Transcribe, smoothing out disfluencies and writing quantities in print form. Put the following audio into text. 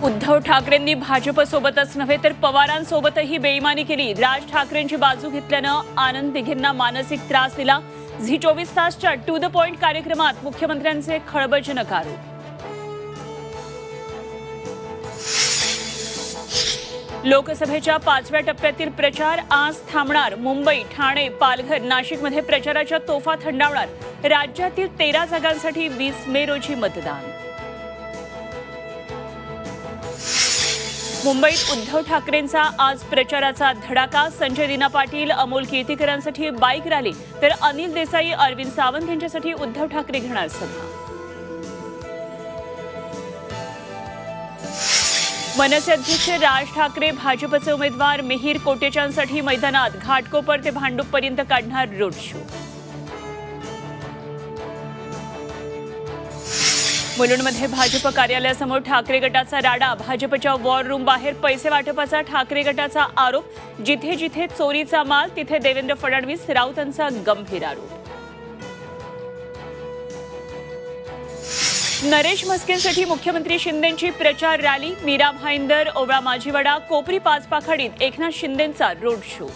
उद्धव ठाकरेंनी भाजपसोबतच नव्हे तर पवारांसोबतही बेईमानी केली। राज ठाकरेंची बाजू घेतल्यानं आनंद दिघेंना मानसिक त्रास दिला। झी 24 तासच्या टू द पॉइंट कार्यक्रमात मुख्यमंत्र्यांचे खळबळजनक आरोप। लोकसभेच्या 5व्या टप्प्यातील प्रचार आज थांबणार। मुंबई, ठाणे, पालघर, नाशिकमध्ये प्रचाराच्या तोफा थंडावणार। राज्यातील 13 जागांसाठी 20 मे रोजी मतदान। मुंबईत उद्धव ठाकरेंचा आज प्रचाराचा धडाका। संजय लीना पाटील, अमोल कीर्तीकरांसाठी बाईक रॅली, तर अनिल देसाई, अरविंद सावंत यांच्यासाठी उद्धव ठाकरे घेणार सभा। मनसे अध्यक्ष राज ठाकरे भाजपचे उमेदवार मिहीर कोटेचांसाठी मैदानात। घाटकोपर ते भांडूपपर्यंत काढणार रोड शो। मुलुंडमध्ये भाजप कार्यालयासमोर ठाकरे गटाचा राडा। भाजपच्या वॉर रूम बाहेर पैसे वाटपाचा ठाकरे गटाचा आरोप। जिथे जिथे चोरीचा माल तिथे देवेंद्र फडणवीस राऊतांचा गंभीर आरोप। नरेश म्हस्केंसाठी मुख्यमंत्री शिंदेंची प्रचार रॅली। मीरा भाईंदर, ओवळा माझीवाडा, कोपरी पाचपाखाडीत एकनाथ शिंदेंचा रोड शो।